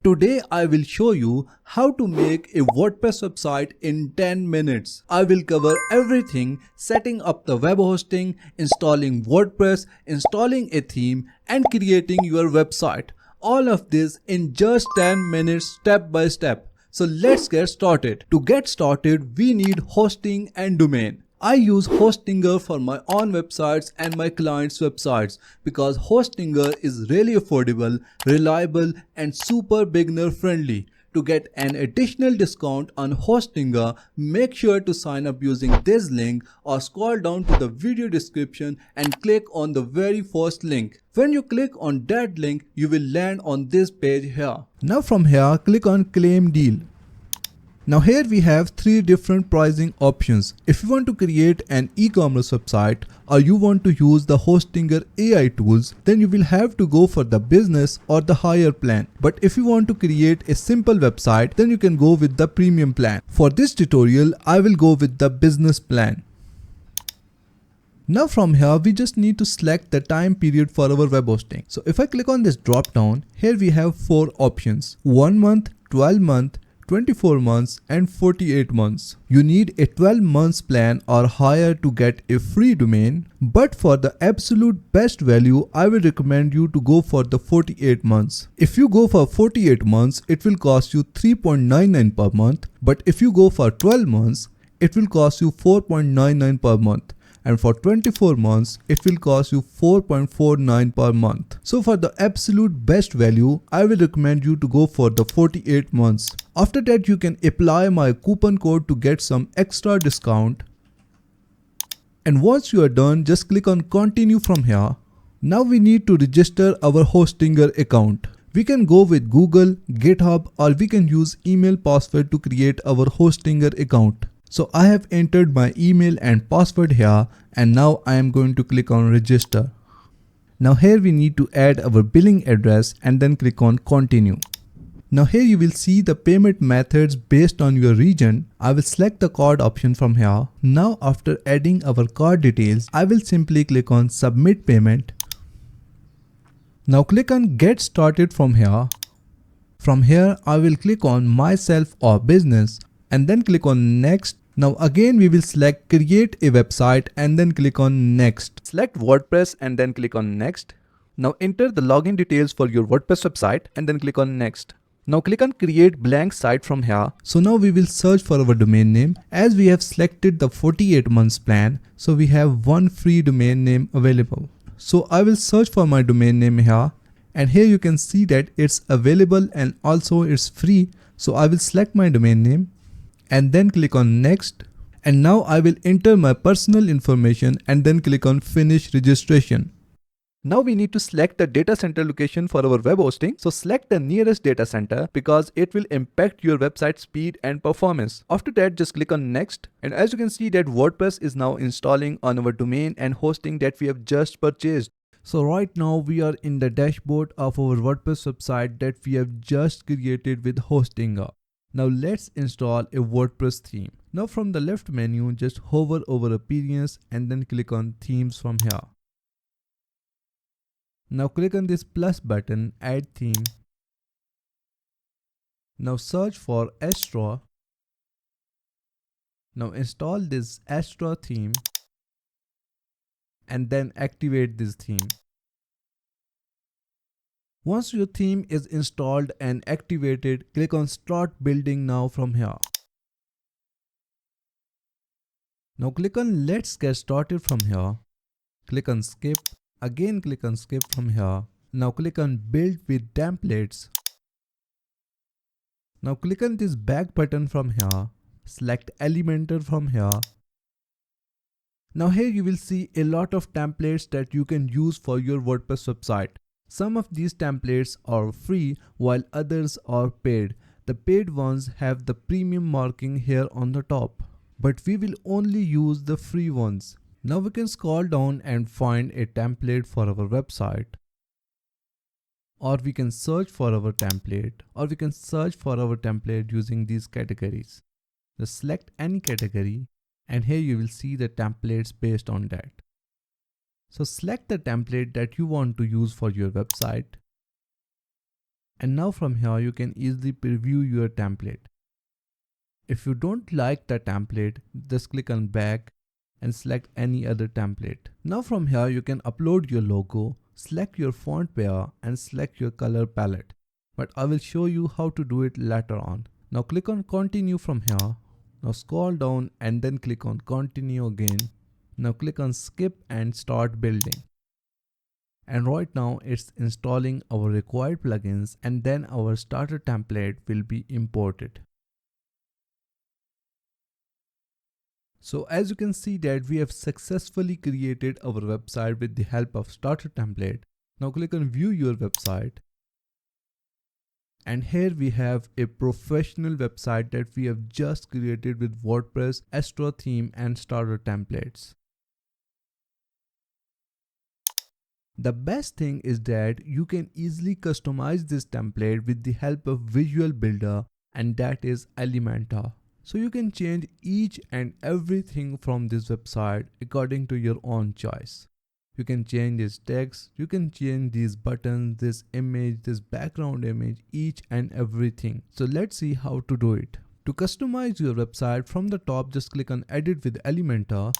Today I will show you how to make a WordPress website in 10 minutes. I will cover everything: setting up the web hosting, installing WordPress, installing a theme, and creating your website. All of this in just 10 minutes step by step. So let's get started. To get started, we need hosting and domain. I use Hostinger for my own websites and my clients' websites because Hostinger is really affordable, reliable, and super beginner friendly. To get an additional discount on Hostinger, make sure to sign up using this link or scroll down to the video description and click on the very first link. When you click on that link, you will land on this page here. Now from here, click on Claim Deal. Now here we have three different pricing options. If you want to create an e-commerce website or you want to use the Hostinger AI tools, then you will have to go for the business or the higher plan. But if you want to create a simple website, then you can go with the premium plan. For this tutorial, I will go with the business plan. Now from here, we just need to select the time period for our web hosting. So if I click on this drop down, here we have four options: 1 month, 12 month, 24 months and 48 months. You need a 12 months plan or higher to get a free domain, but for the absolute best value, I will recommend you to go for the 48 months. If you go for 48 months, it will cost you 3.99 per month, but if you go for 12 months, it will cost you 4.99 per month. And for 24 months, it will cost you 4.49 per month. So for the absolute best value, I will recommend you to go for the 48 months. After that, you can apply my coupon code to get some extra discount. And once you are done, just click on continue from here. Now we need to register our Hostinger account. We can go with Google, GitHub, or we can use email password to create our Hostinger account. So I have entered my email and password here, and now I am going to click on register. Now here we need to add our billing address and then click on continue. Now here you will see the payment methods based on your region. I will select the card option from here. Now after adding our card details, I will simply click on submit payment. Now click on get started from here. From here I will click on myself or business and then click on next. Now again we will select create a website and then click on next. Select WordPress and then click on next. Now enter the login details for your WordPress website and then click on next. Now click on create blank site from here. So now we will search for our domain name. As we have selected the 48 months plan, so we have one free domain name available. So I will search for my domain name here, and here you can see that it's available and also it's free. So I will select my domain name and then click on next. And now I will enter my personal information and then click on finish registration. Now we need to select the data center location for our web hosting. So select the nearest data center because it will impact your website speed and performance. After that, just click on next. And as you can see that WordPress is now installing on our domain and hosting that we have just purchased. So right now we are in the dashboard of our WordPress website that we have just created with Hostinger. Now let's install a WordPress theme. Now from the left menu, just hover over appearance and then click on themes from here. Now click on this plus button, add theme. Now search for Astra. Now install this Astra theme and then activate this theme. Once your theme is installed and activated, click on start building now from here. Now click on let's get started from here. Click on skip. Again click on skip from here. Now click on build with templates. Now click on this back button from here. Select Elementor from here. Now here you will see a lot of templates that you can use for your WordPress website. Some of these templates are free while others are paid. The paid ones have the premium marking here on the top, but we will only use the free ones. Now we can scroll down and find a template for our website, or we can search for our template, using these categories. Just select any category and here you will see the templates based on that. So select the template that you want to use for your website. And now from here you can easily preview your template. If you don't like the template, just click on back and select any other template. Now from here you can upload your logo, select your font pair and select your color palette. But I will show you how to do it later on. Now click on continue from here. Now scroll down and then click on continue again. Now click on skip and start building. And right now it's installing our required plugins and then our starter template will be imported. So as you can see that we have successfully created our website with the help of starter template. Now click on view your website. And here we have a professional website that we have just created with WordPress, Astra theme and starter templates. The best thing is that you can easily customize this template with the help of Visual Builder, and that is Elementor. So you can change each and everything from this website according to your own choice. You can change this text, you can change these buttons, this image, this background image, each and everything. So let's see how to do it. To customize your website, from the top just click on edit with Elementor.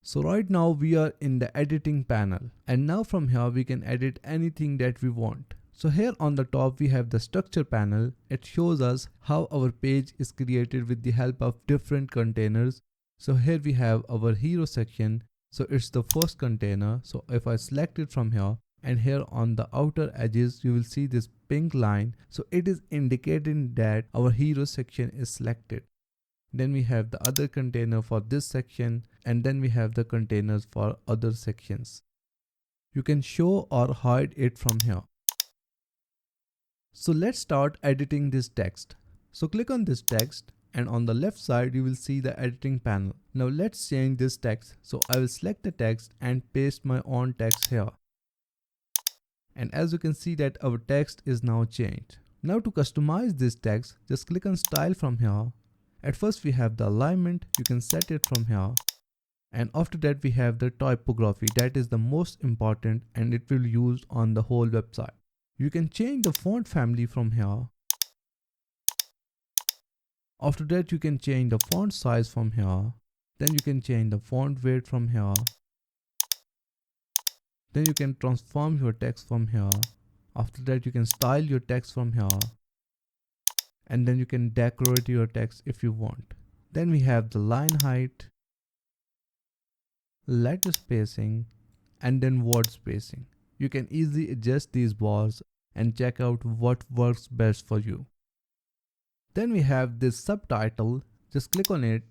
So right now we are in the editing panel, and now from here we can edit anything that we want. So here on the top we have the structure panel. It shows us how our page is created with the help of different containers. So here we have our hero section. So it's the first container. So if I select it from here, and here on the outer edges you will see this pink line. So it is indicating that our hero section is selected. Then we have the other container for this section, and then we have the containers for other sections. You can show or hide it from here. So let's start editing this text. So click on this text, and on the left side you will see the editing panel. Now let's change this text. So I will select the text and paste my own text here. And as you can see that our text is now changed. Now to customize this text, just click on style from here. At first we have the alignment, you can set it from here. And after that we have the typography, that is the most important and it will be used on the whole website. You can change the font family from here. After that you can change the font size from here. Then you can change the font weight from here. Then you can transform your text from here. After that you can style your text from here. And then you can decorate your text if you want. Then we have the line height, letter spacing, and then word spacing. You can easily adjust these bars and check out what works best for you. Then we have this subtitle, just click on it,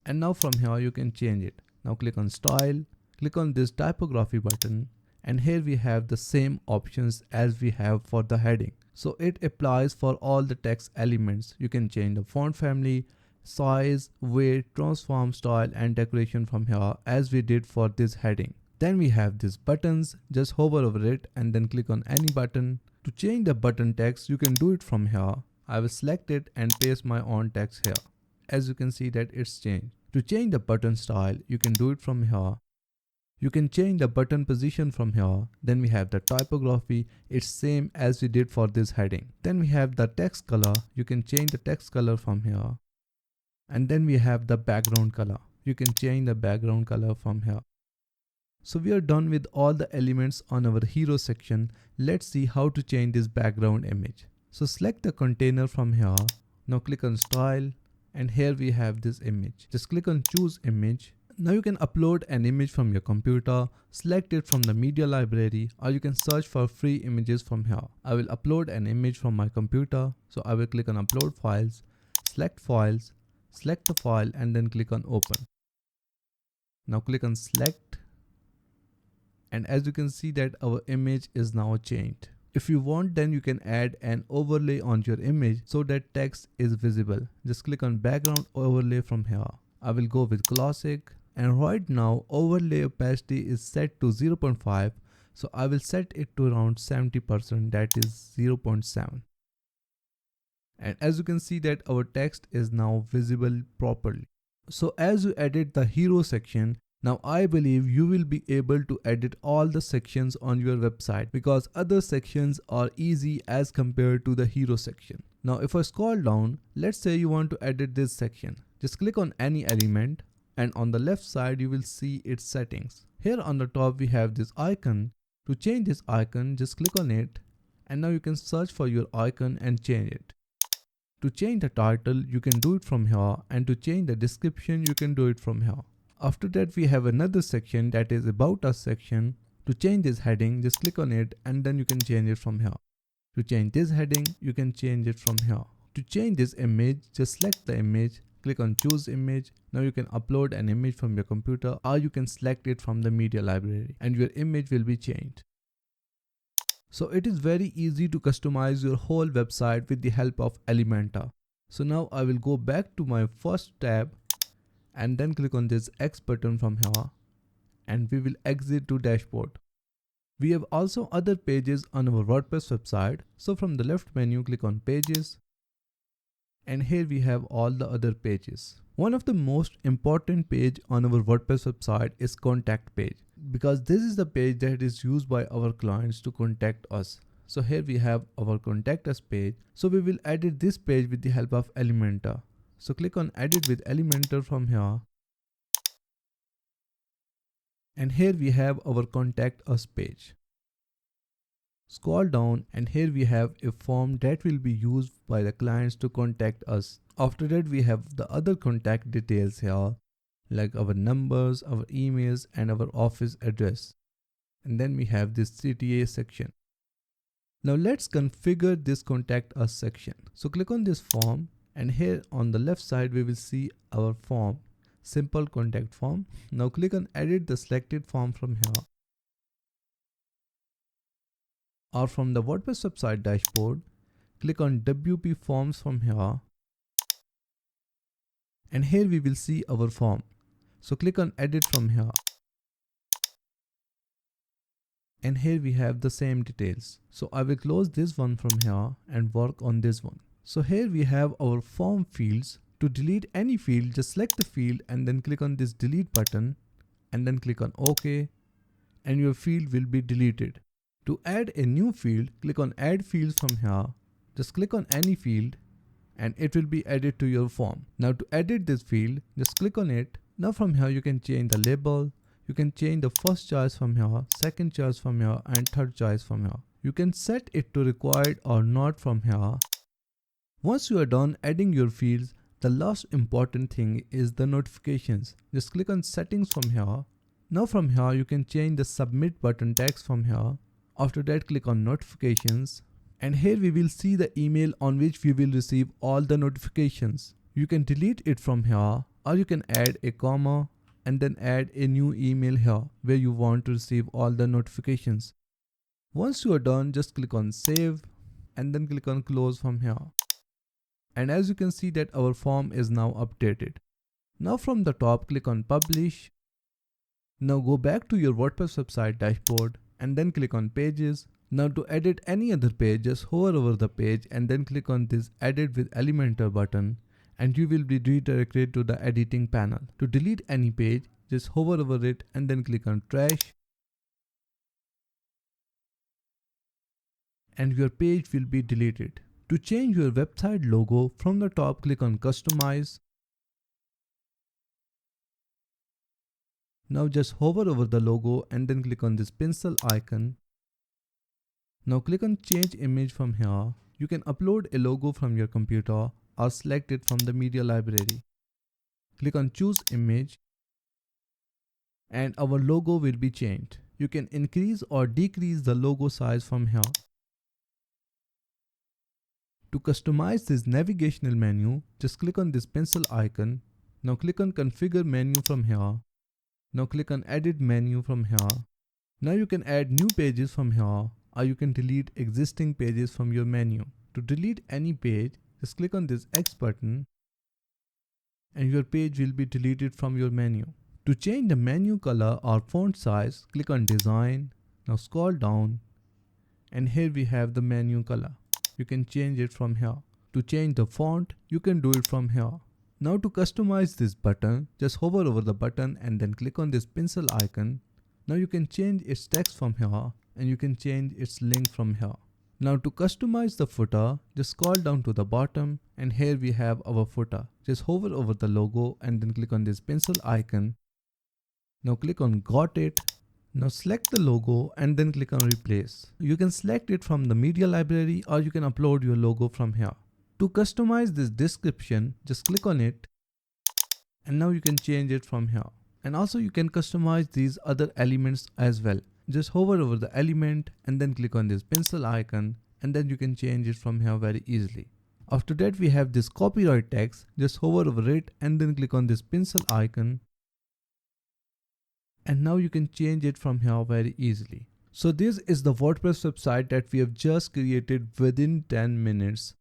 and now from here you can change it. Now click on style, click on this typography button, and here we have the same options as we have for the heading. So it applies for all the text elements. You can change the font family, size, weight, transform, style and decoration from here as we did for this heading. Then we have these buttons, just hover over it and then click on any button. To change the button text, you can do it from here. I will select it and paste my own text here. As you can see that it's changed. To change the button style, you can do it from here. You can change the button position from here. Then we have the typography. It's same as we did for this heading. Then we have the text color. You can change the text color from here. And then we have the background color. You can change the background color from here. So we are done with all the elements on our hero section. Let's see how to change this background image. So select the container from here. Now click on style. And here we have this image. Just click on choose image. Now you can upload an image from your computer, select it from the media library, or you can search for free images from here. I will upload an image from my computer. So I will click on upload files, select the file and then click on open. Now click on select. And as you can see that our image is now changed. If you want, then you can add an overlay on your image so that text is visible. Just click on background overlay from here. I will go with classic. And right now overlay opacity is set to 0.5. So I will set it to around 70%, that is 0.7. And as you can see that our text is now visible properly. So as you edit the hero section, Now I believe you will be able to edit all the sections on your website because other sections are easy as compared to the hero section. Now if I scroll down, let's say you want to edit this section. Just click on any element and on the left side you will see its settings. Here on the top we have this icon. To change this icon, just click on it and now you can search for your icon and change it. To change the title, you can do it from here, and to change the description, you can do it from here. After that, we have another section that is about us section. To change this heading, just click on it and then you can change it from here. To change this heading, you can change it from here. To change this image, just select the image, click on choose image. Now you can upload an image from your computer or you can select it from the media library and your image will be changed. So it is very easy to customize your whole website with the help of Elementor. So now I will go back to my first tab and then click on this X button from here and we will exit to dashboard. We have also other pages on our WordPress website. So from the left menu, click on pages and here we have all the other pages. One of the most important page on our WordPress website is contact page because this is the page that is used by our clients to contact us. So here we have our contact us page. So we will edit this page with the help of Elementor. So click on edit with Elementor from here. And here we have our contact us page. Scroll down and here we have a form that will be used by the clients to contact us. After that we have the other contact details here like our numbers, our emails and our office address. And then we have this CTA section. Now let's configure this contact us section. So click on this form and here on the left side we will see our form, simple contact form. Now click on edit the selected form from here. Or from the WordPress website dashboard, click on WP forms from here. And here we will see our form. So click on edit from here. And here we have the same details. So I will close this one from here and work on this one. So here we have our form fields. To delete any field, just select the field and then click on this delete button and then click on OK and your field will be deleted. To add a new field, click on add fields from here. Just click on any field and it will be added to your form. Now to edit this field, just click on it. Now from here you can change the label. You can change the first choice from here, second choice from here and third choice from here. You can set it to required or not from here. Once you are done adding your fields, the last important thing is the notifications. Just click on settings from here. Now from here you can change the submit button text from here. After that click on notifications and here we will see the email on which we will receive all the notifications. You can delete it from here or you can add a comma and then add a new email here where you want to receive all the notifications. Once you are done, just click on save and then click on close from here. And as you can see that our form is now updated. Now from the top click on publish. Now go back to your WordPress website dashboard and then click on pages. Now to edit any other page, just hover over the page and then click on this edit with Elementor button and you will be redirected to the editing panel. To delete any page, just hover over it and then click on trash and your page will be deleted. To change your website logo, from the top click on customize. Now just hover over the logo and then click on this pencil icon. Now click on change image from here. You can upload a logo from your computer or select it from the media library. Click on choose image and our logo will be changed. You can increase or decrease the logo size from here. To customize this navigational menu, just click on this pencil icon. Now click on configure menu from here. Now click on edit menu from here. Now you can add new pages from here or you can delete existing pages from your menu. To delete any page, just click on this X button and your page will be deleted from your menu. To change the menu color or font size, click on design. Now scroll down and here we have the menu color. You can change it from here. To change the font, you can do it from here. Now to customize this button, just hover over the button and then click on this pencil icon. Now you can change its text from here and you can change its link from here. Now to customize the footer, just scroll down to the bottom and here we have our footer. Just hover over the logo and then click on this pencil icon. Now click on got it. Now select the logo and then click on replace. You can select it from the media library or you can upload your logo from here. To customize this description, just click on it and now you can change it from here. And also you can customize these other elements as well. Just hover over the element and then click on this pencil icon and then you can change it from here very easily. After that we have this copyright text. Just hover over it and then click on this pencil icon. And now you can change it from here very easily. So this is the WordPress website that we have just created within 10 minutes.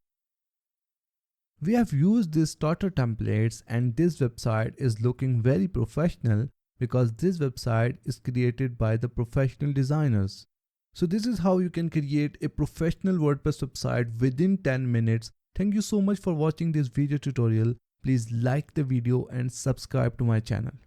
We have used these starter templates and this website is looking very professional because this website is created by the professional designers. So this is how you can create a professional WordPress website within 10 minutes. Thank you so much for watching this video tutorial. Please like the video and subscribe to my channel.